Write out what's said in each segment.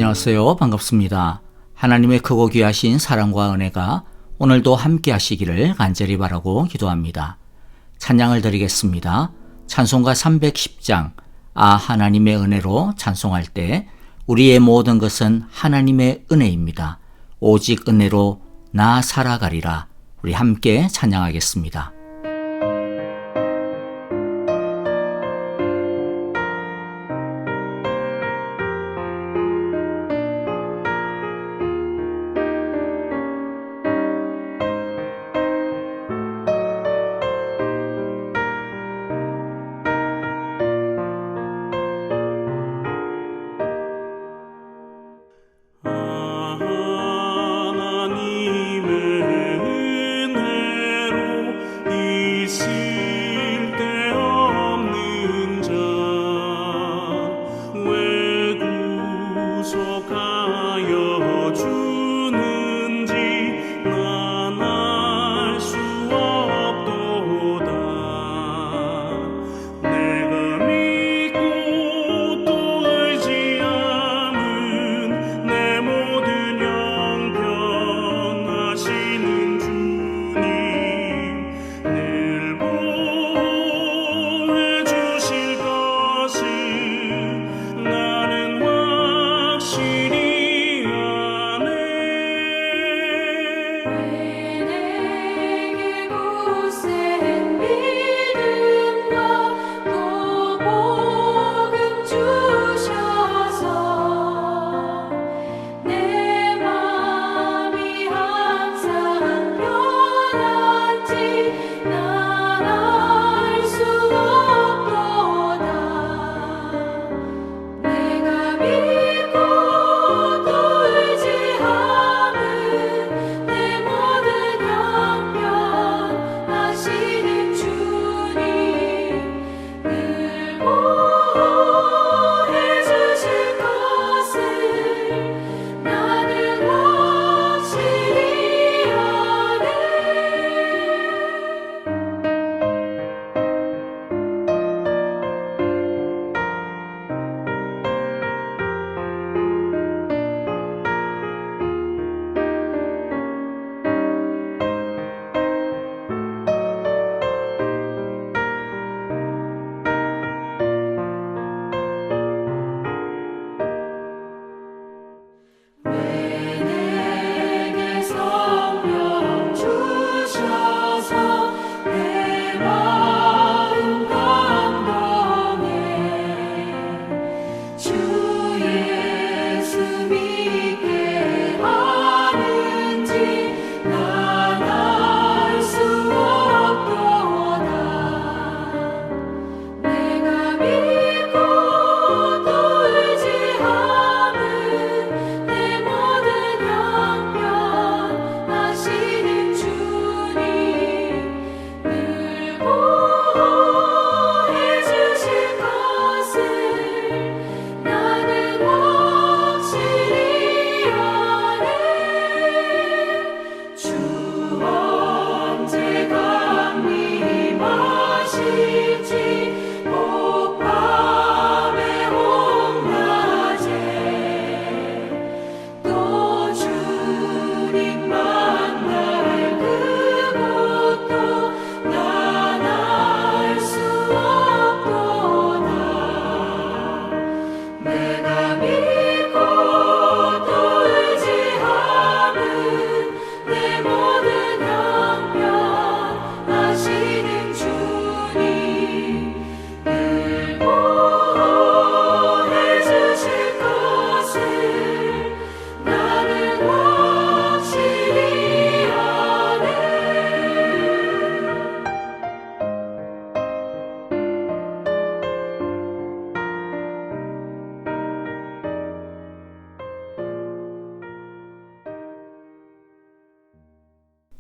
안녕하세요. 반갑습니다. 하나님의 크고 귀하신 사랑과 은혜가 오늘도 함께 하시기를 간절히 바라고 기도합니다. 찬양을 드리겠습니다. 찬송가 310장 하나님의 은혜로 찬송할 때 우리의 모든 것은 하나님의 은혜입니다. 오직 은혜로 나 살아가리라. 우리 함께 찬양하겠습니다.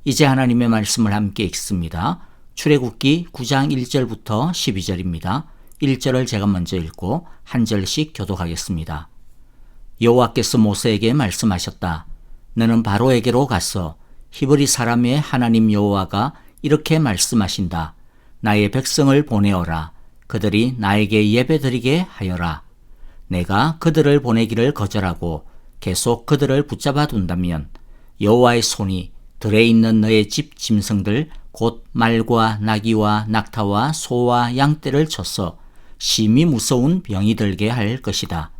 이제 하나님의 말씀을 함께 읽습니다. 출애굽기 9장 1절부터 12절입니다. 1절을 제가 먼저 읽고 한 절씩 교독하겠습니다. 여호와께서 모세에게 말씀하셨다. 너는 바로에게로 가서 히브리 사람의 하나님 여호와가 이렇게 말씀하신다. 나의 백성을 보내어라. 그들이 나에게 예배드리게 하여라. 내가 그들을 보내기를 거절하고 계속 그들을 붙잡아 둔다면 여호와의 손이 들에 있는 너의 집 짐승들 곧 말과 나귀와 낙타와 소와 양떼를 쳐서 심히 무서운 병이 들게 할 것이다.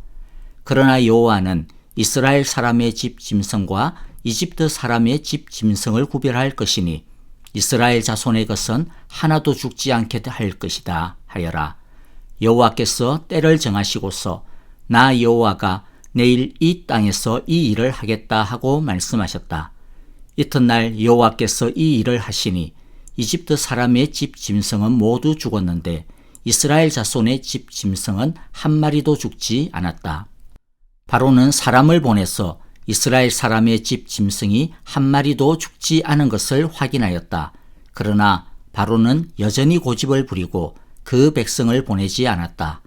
그러나 여호와는 이스라엘 사람의 집 짐승과 이집트 사람의 집 짐승을 구별할 것이니 이스라엘 자손의 것은 하나도 죽지 않게 할 것이다 하여라. 여호와께서 때를 정하시고서 나 여호와가 내일 이 땅에서 이 일을 하겠다 하고 말씀하셨다. 이튿날 여호와께서 이 일을 하시니 이집트 사람의 집 짐승은 모두 죽었는데 이스라엘 자손의 집 짐승은 한 마리도 죽지 않았다. 바로는 사람을 보내서 이스라엘 사람의 집 짐승이 한 마리도 죽지 않은 것을 확인하였다. 그러나 바로는 여전히 고집을 부리고 그 백성을 보내지 않았다.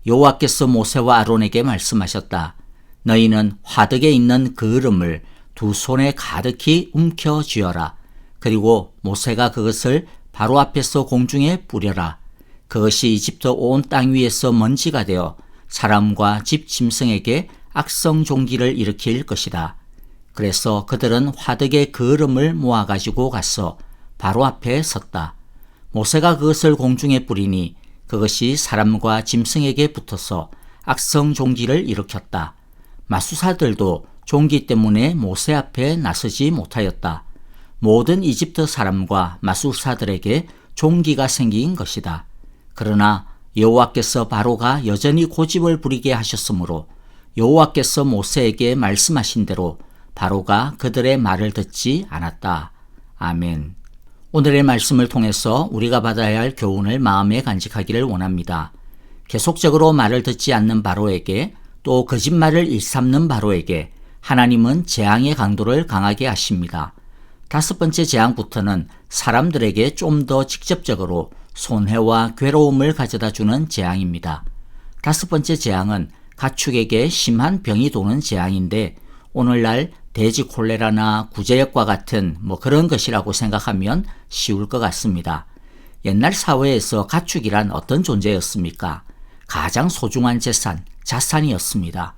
여호와께서 모세와 아론에게 말씀하셨다. 너희는 화덕에 있는 그름을 두 손에 가득히 움켜 쥐어라. 그리고 모세가 그것을 바로 앞에서 공중에 뿌려라. 그것이 이집트 온 땅 위에서 먼지가 되어 사람과 집 짐승에게 악성 종기를 일으킬 것이다. 그래서 그들은 화덕의 그름을 모아가지고 가서 바로 앞에 섰다. 모세가 그것을 공중에 뿌리니 그것이 사람과 짐승에게 붙어서 악성 종기를 일으켰다. 마수사들도 종기 때문에 모세 앞에 나서지 못하였다. 모든 이집트 사람과 마술사들에게 종기가 생긴 것이다. 그러나 여호와께서 바로가 여전히 고집을 부리게 하셨으므로 여호와께서 모세에게 말씀하신 대로 바로가 그들의 말을 듣지 않았다. 아멘. 오늘의 말씀을 통해서 우리가 받아야 할 교훈을 마음에 간직하기를 원합니다. 계속적으로 말을 듣지 않는 바로에게 또 거짓말을 일삼는 바로에게 하나님은 재앙의 강도를 강하게 하십니다. 5번째 재앙부터는 사람들에게 좀 더 직접적으로 손해와 괴로움을 가져다 주는 재앙입니다. 5번째 재앙은 가축에게 심한 병이 도는 재앙인데 오늘날 돼지 콜레라나 구제역과 같은 그런 것이라고 생각하면 쉬울 것 같습니다. 옛날 사회에서 가축이란 어떤 존재였습니까? 가장 소중한 재산, 자산이었습니다.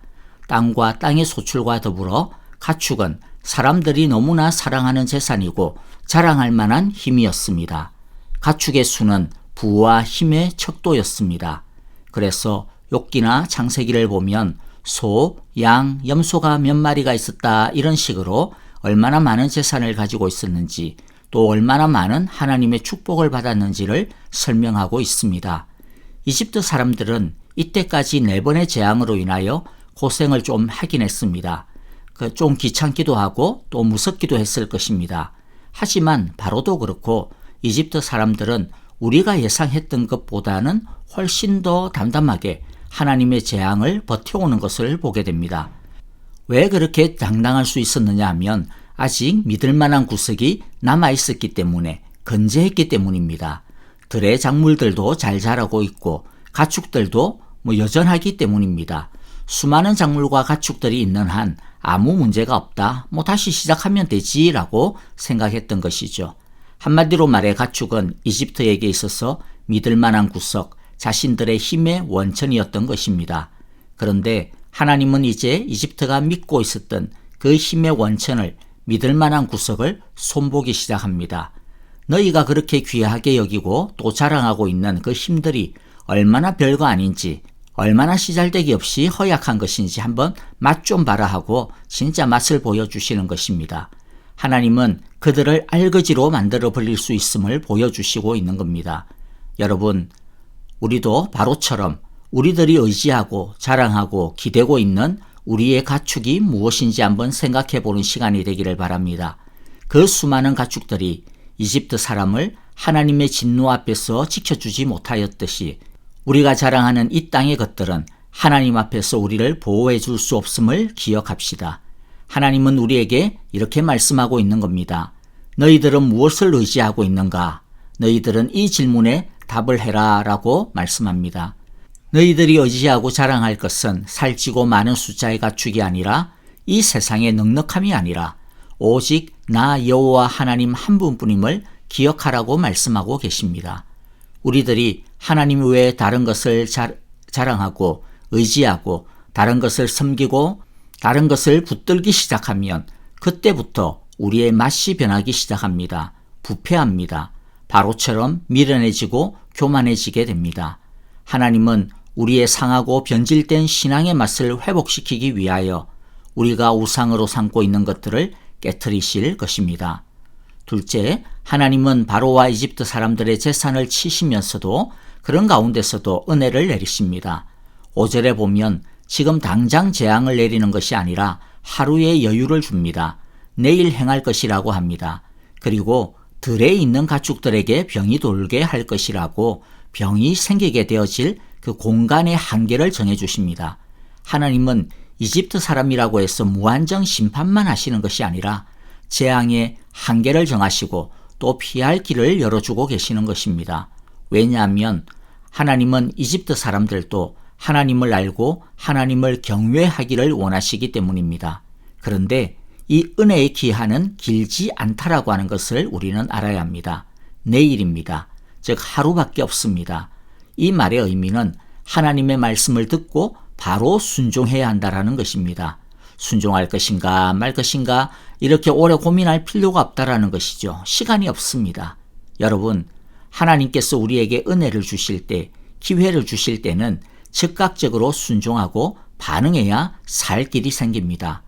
땅과 땅의 소출과 더불어 가축은 사람들이 너무나 사랑하는 재산이고 자랑할 만한 힘이었습니다. 가축의 수는 부와 힘의 척도였습니다. 그래서 욥기나 창세기를 보면 소, 양, 염소가 몇 마리가 있었다 이런 식으로 얼마나 많은 재산을 가지고 있었는지 또 얼마나 많은 하나님의 축복을 받았는지를 설명하고 있습니다. 이집트 사람들은 이때까지 4번의 재앙으로 인하여 고생을 좀 하긴 했습니다. 좀 귀찮기도 하고 또 무섭기도 했을 것입니다. 하지만 바로도 그렇고 이집트 사람들은 우리가 예상했던 것보다는 훨씬 더 담담하게 하나님의 재앙을 버텨오는 것을 보게 됩니다. 왜 그렇게 당당할 수 있었느냐 하면 아직 믿을 만한 구석이 남아있었기 때문에 건재했기 때문입니다. 들의 작물들도 잘 자라고 있고 가축들도 여전하기 때문입니다. 수많은 작물과 가축들이 있는 한 아무 문제가 없다. 다시 시작하면 되지라고 생각했던 것이죠. 한마디로 말해 가축은 이집트에게 있어서 믿을 만한 구석, 자신들의 힘의 원천이었던 것입니다. 그런데 하나님은 이제 이집트가 믿고 있었던 그 힘의 원천을 믿을 만한 구석을 손보기 시작합니다. 너희가 그렇게 귀하게 여기고 또 자랑하고 있는 그 힘들이 얼마나 별거 아닌지, 얼마나 시잘데기 없이 허약한 것인지 한번 맛 좀 봐라 하고 진짜 맛을 보여주시는 것입니다. 하나님은 그들을 알거지로 만들어 버릴 수 있음을 보여주시고 있는 겁니다. 여러분, 우리도 바로처럼 우리들이 의지하고 자랑하고 기대고 있는 우리의 가축이 무엇인지 한번 생각해 보는 시간이 되기를 바랍니다. 그 수많은 가축들이 이집트 사람을 하나님의 진노 앞에서 지켜주지 못하였듯이 우리가 자랑하는 이 땅의 것들은 하나님 앞에서 우리를 보호해 줄 수 없음을 기억합시다. 하나님은 우리에게 이렇게 말씀하고 있는 겁니다. 너희들은 무엇을 의지하고 있는가? 너희들은 이 질문에 답을 해라 라고 말씀합니다. 너희들이 의지하고 자랑할 것은 살찌고 많은 숫자의 가축이 아니라 이 세상의 넉넉함이 아니라 오직 나 여호와 하나님 한 분뿐임을 기억하라고 말씀하고 계십니다. 우리들이 하나님 외에 다른 것을 자랑하고 의지하고 다른 것을 섬기고 다른 것을 붙들기 시작하면 그때부터 우리의 맛이 변하기 시작합니다. 부패합니다. 바로처럼 미련해지고 교만해지게 됩니다. 하나님은 우리의 상하고 변질된 신앙의 맛을 회복시키기 위하여 우리가 우상으로 삼고 있는 것들을 깨트리실 것입니다. 둘째, 하나님은 바로와 이집트 사람들의 재산을 치시면서도 그런 가운데서도 은혜를 내리십니다. 5절에 보면 지금 당장 재앙을 내리는 것이 아니라 하루의 여유를 줍니다. 내일 행할 것이라고 합니다. 그리고 들에 있는 가축들에게 병이 돌게 할 것이라고 병이 생기게 되어질 그 공간의 한계를 정해주십니다. 하나님은 이집트 사람이라고 해서 무한정 심판만 하시는 것이 아니라 재앙의 한계를 정하시고 또 피할 길을 열어주고 계시는 것입니다. 왜냐하면 하나님은 이집트 사람들도 하나님을 알고 하나님을 경외하기를 원하시기 때문입니다. 그런데 이 은혜의 기한은 길지 않다라고 하는 것을 우리는 알아야 합니다. 내일입니다. 즉 하루밖에 없습니다. 이 말의 의미는 하나님의 말씀을 듣고 바로 순종해야 한다라는 것입니다. 순종할 것인가 말 것인가 이렇게 오래 고민할 필요가 없다라는 것이죠. 시간이 없습니다. 여러분, 하나님께서 우리에게 은혜를 주실 때, 기회를 주실 때는 즉각적으로 순종하고 반응해야 살 길이 생깁니다.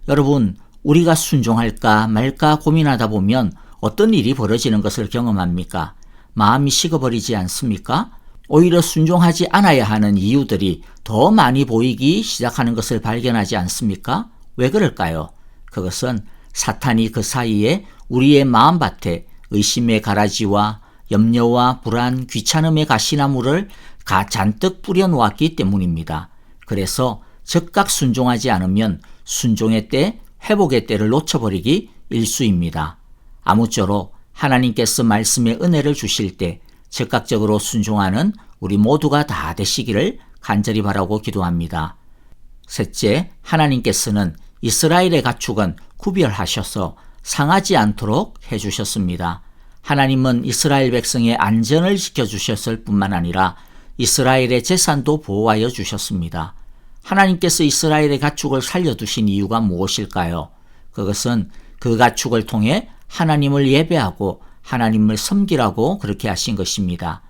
여러분, 우리가 순종할까 말까 고민하다 보면 어떤 일이 벌어지는 것을 경험합니까? 마음이 식어버리지 않습니까? 오히려 순종하지 않아야 하는 이유들이 더 많이 보이기 시작하는 것을 발견하지 않습니까? 왜 그럴까요? 그것은 사탄이 그 사이에 우리의 마음밭에 의심의 가라지와 염려와 불안, 귀찮음의 가시나무를 잔뜩 뿌려놓았기 때문입니다. 그래서 즉각 순종하지 않으면 순종의 때, 회복의 때를 놓쳐버리기 일쑤입니다. 아무쪼록 하나님께서 말씀의 은혜를 주실 때 즉각적으로 순종하는 우리 모두가 다 되시기를 간절히 바라고 기도합니다. 셋째, 하나님께서는 이스라엘의 가축은 구별하셔서 상하지 않도록 해주셨습니다. 하나님은 이스라엘 백성의 안전을 지켜주셨을 뿐만 아니라 이스라엘의 재산도 보호하여 주셨습니다. 하나님께서 이스라엘의 가축을 살려두신 이유가 무엇일까요? 그것은 그 가축을 통해 하나님을 예배하고 하나님을 섬기라고 그렇게 하신 것입니다.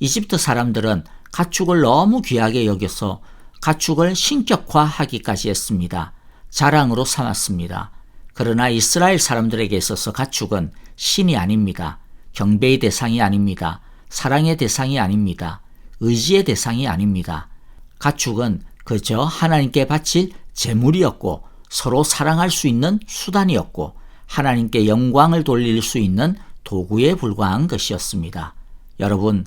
이집트 사람들은 가축을 너무 귀하게 여겨서 가축을 신격화하기까지 했습니다. 자랑으로 삼았습니다. 그러나 이스라엘 사람들에게 있어서 가축은 신이 아닙니다. 경배의 대상이 아닙니다. 사랑의 대상이 아닙니다. 의지의 대상이 아닙니다. 가축은 그저 하나님께 바칠 제물이었고 서로 사랑할 수 있는 수단이었고 하나님께 영광을 돌릴 수 있는 도구에 불과한 것이었습니다. 여러분,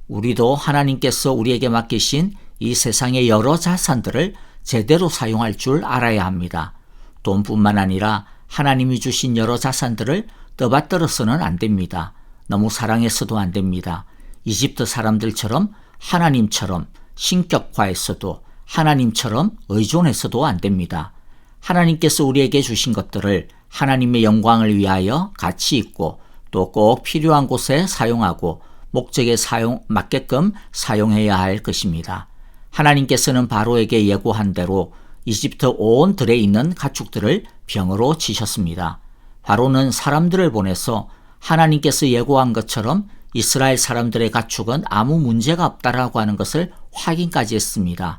우리도 하나님께서 우리에게 맡기신 이 세상의 여러 자산들을 제대로 사용할 줄 알아야 합니다. 돈뿐만 아니라 하나님이 주신 여러 자산들을 떠받들어서는 안 됩니다. 너무 사랑해서도 안 됩니다. 이집트 사람들처럼 하나님처럼 신격화해서도 하나님처럼 의존해서도 안 됩니다. 하나님께서 우리에게 주신 것들을 하나님의 영광을 위하여 가치 있고 또 꼭 필요한 곳에 사용하고 목적에 맞게끔 사용해야 할 것입니다. 하나님께서는 바로에게 예고한 대로 이집트 온 들에 있는 가축들을 병으로 치셨습니다. 바로는 사람들을 보내서 하나님께서 예고한 것처럼 이스라엘 사람들의 가축은 아무 문제가 없다라고 하는 것을 확인까지 했습니다.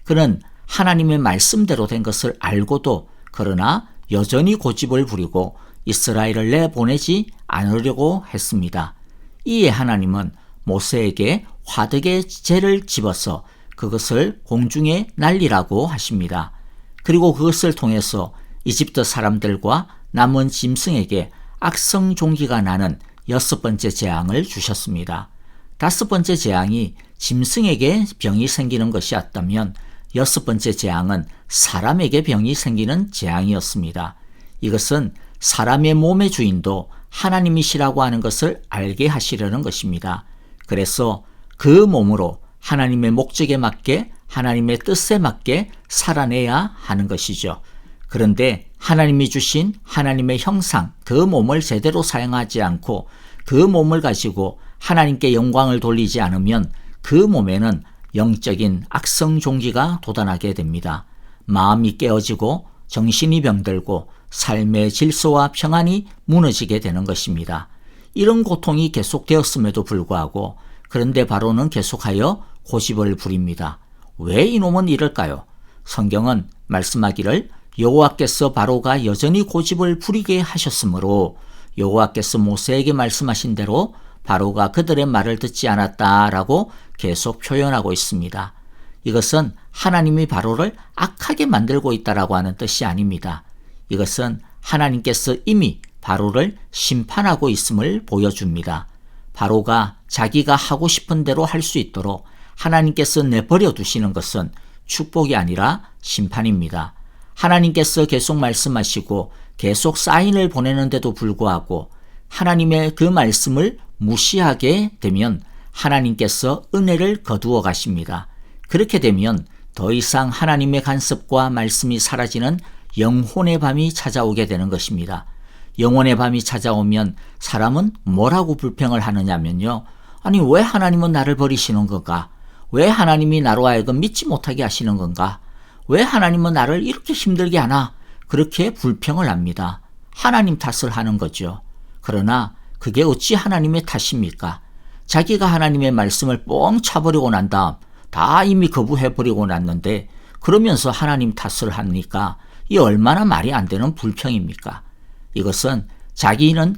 그는 하나님의 말씀대로 된 것을 알고도 그러나 여전히 고집을 부리고 이스라엘을 내보내지 않으려고 했습니다. 이에 하나님은 모세에게 화덕의 재를 집어서 그것을 공중에 날리라고 하십니다. 그리고 그것을 통해서 이집트 사람들과 남은 짐승에게 악성 종기가 나는 6번째 재앙을 주셨습니다. 5번째 재앙이 짐승에게 병이 생기는 것이었다면 6번째 재앙은 사람에게 병이 생기는 재앙이었습니다. 이것은 사람의 몸의 주인도 하나님이시라고 하는 것을 알게 하시려는 것입니다. 그래서 그 몸으로 하나님의 목적에 맞게 하나님의 뜻에 맞게 살아내야 하는 것이죠. 그런데 하나님이 주신 하나님의 형상, 그 몸을 제대로 사용하지 않고 그 몸을 가지고 하나님께 영광을 돌리지 않으면 그 몸에는 영적인 악성 종기가 돋아나게 됩니다. 마음이 깨어지고 정신이 병들고 삶의 질서와 평안이 무너지게 되는 것입니다. 이런 고통이 계속되었음에도 불구하고 그런데 바로는 계속하여 고집을 부립니다. 왜 이놈은 이럴까요? 성경은 말씀하기를 여호와께서 바로가 여전히 고집을 부리게 하셨으므로 여호와께서 모세에게 말씀하신 대로 바로가 그들의 말을 듣지 않았다라고 계속 표현하고 있습니다. 이것은 하나님이 바로를 악하게 만들고 있다라고 하는 뜻이 아닙니다. 이것은 하나님께서 이미 바로를 심판하고 있음을 보여줍니다. 바로가 자기가 하고 싶은 대로 할 수 있도록 하나님께서 내버려 두시는 것은 축복이 아니라 심판입니다. 하나님께서 계속 말씀하시고 계속 사인을 보내는데도 불구하고 하나님의 그 말씀을 무시하게 되면 하나님께서 은혜를 거두어 가십니다. 그렇게 되면 더 이상 하나님의 간섭과 말씀이 사라지는 영혼의 밤이 찾아오게 되는 것입니다. 영혼의 밤이 찾아오면 사람은 뭐라고 불평을 하느냐면요. 아니 왜 하나님은 나를 버리시는 건가? 왜 하나님이 나로 하여금 믿지 못하게 하시는 건가? 왜 하나님은 나를 이렇게 힘들게 하나? 그렇게 불평을 합니다. 하나님 탓을 하는 거죠. 그러나 그게 어찌 하나님의 탓입니까? 자기가 하나님의 말씀을 뻥 차버리고 난 다음 다 이미 거부해버리고 났는데 그러면서 하나님 탓을 하니까 이 얼마나 말이 안 되는 불평입니까? 이것은 자기는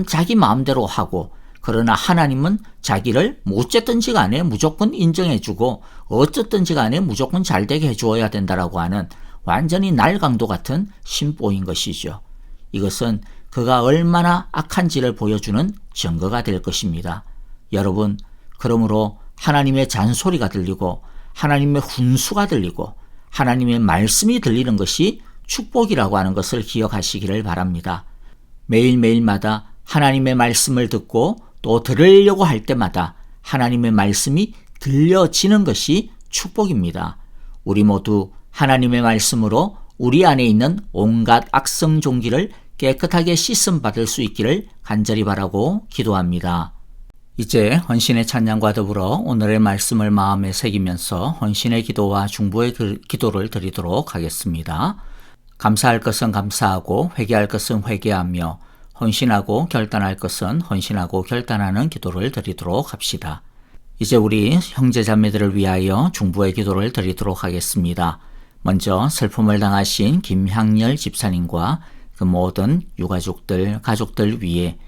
자기 마음대로 하고 그러나 하나님은 자기를 어쨌든지 간에 무조건 인정해주고 어쨌든지 간에 무조건 잘되게 해주어야 된다라고 하는 완전히 날강도 같은 심보인 것이죠. 이것은 그가 얼마나 악한지를 보여주는 증거가 될 것입니다. 여러분, 그러므로 하나님의 잔소리가 들리고 하나님의 훈수가 들리고 하나님의 말씀이 들리는 것이 축복이라고 하는 것을 기억하시기를 바랍니다. 매일매일마다 하나님의 말씀을 듣고 또 들으려고 할 때마다 하나님의 말씀이 들려지는 것이 축복입니다. 우리 모두 하나님의 말씀으로 우리 안에 있는 온갖 악성 종기를 깨끗하게 씻음 받을 수 있기를 간절히 바라고 기도합니다. 이제 헌신의 찬양과 더불어 오늘의 말씀을 마음에 새기면서 헌신의 기도와 중보의 기도를 드리도록 하겠습니다. 감사할 것은 감사하고 회개할 것은 회개하며 헌신하고 결단할 것은 헌신하고 결단하는 기도를 드리도록 합시다. 이제 우리 형제자매들을 위하여 중보의 기도를 드리도록 하겠습니다. 먼저 슬픔을 당하신 김향렬 집사님과 그 모든 유가족들, 가족들 위에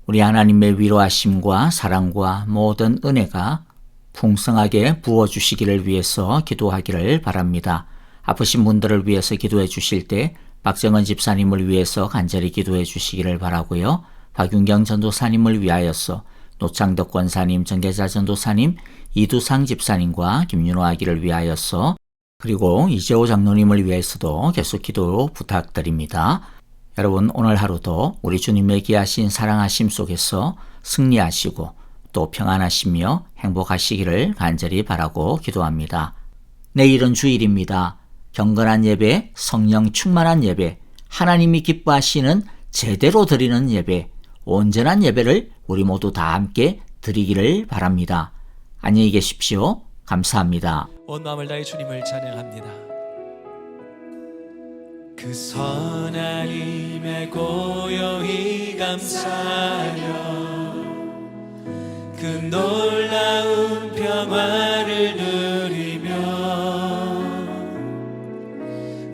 우리 하나님의 위로하심과 사랑과 모든 은혜가 풍성하게 부어주시기를 위해서 기도하기를 바랍니다. 아프신 분들을 위해서 기도해 주실 때 박정은 집사님을 위해서 간절히 기도해 주시기를 바라고요. 박윤경 전도사님을 위하여서 노창덕 권사님, 정계자 전도사님, 이두상 집사님과 김윤호 아기를 위하여서 그리고 이재호 장로님을 위해서도 계속 기도 부탁드립니다. 여러분 오늘 하루도 우리 주님의 귀하신 사랑하심 속에서 승리하시고 또 평안하시며 행복하시기를 간절히 바라고 기도합니다. 내일은 주일입니다. 경건한 예배, 성령 충만한 예배, 하나님이 기뻐하시는 제대로 드리는 예배, 온전한 예배를 우리 모두 다 함께 드리기를 바랍니다. 안녕히 계십시오. 감사합니다. 온 마음을 다해 주님을 찬양합니다. 그 선한 힘에 고요히 감사하며 그 놀라운 평화를 누리며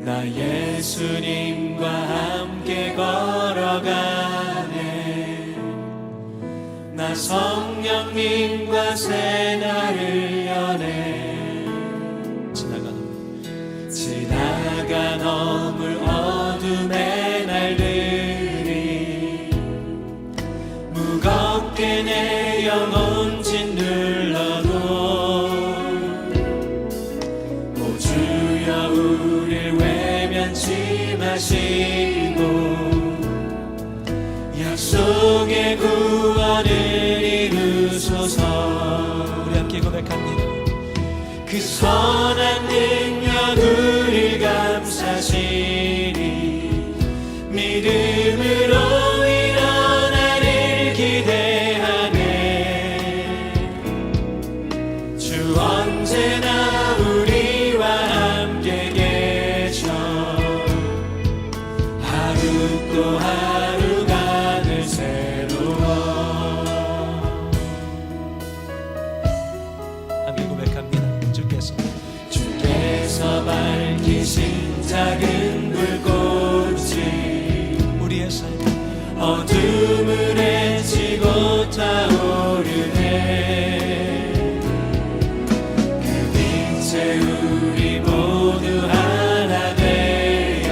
나 예수님과 함께 걸어가네. 나 성령님과 새날을 여네. 지나가 넘을 어둠의 날들이 무겁게 내 영혼 짓눌러도 오 주여 우릴 외면치 마시고 약속의 구원을 이루소서. 우리 함께 고백합니다. 그 선한 능력 우릴 감사시니 믿음으로 일어나를 기대하네. 주 언제나 우리와 함께 계셔 또 하루가 늘 새로워. 함께 고백합니다. 주께서 밝히신 작은 불꽃이 우리의 삶 어둠을 헤치고 타오르네. 그 빛에 우리 모두 하나 되어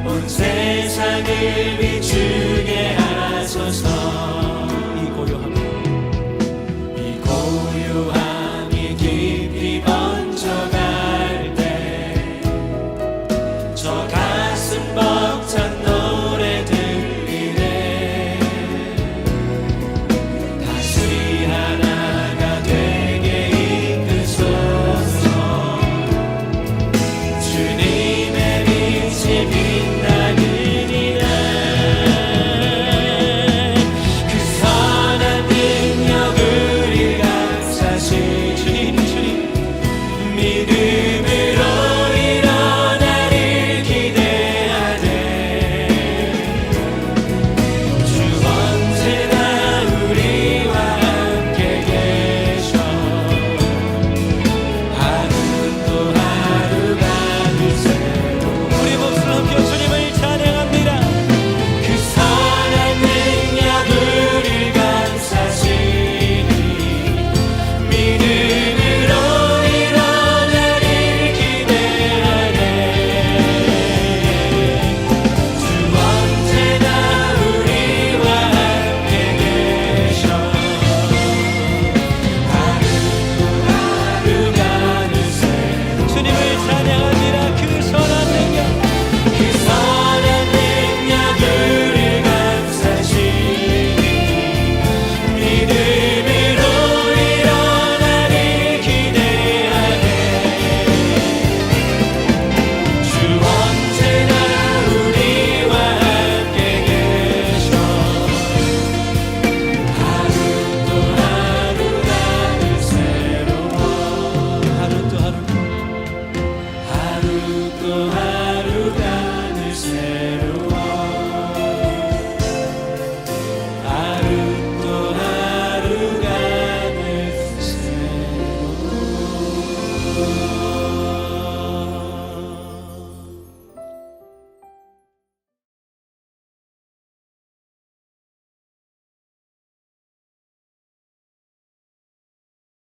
온 세상을 비추게 하소서. 이 고요함이 깊이 번져갈 때 저 가슴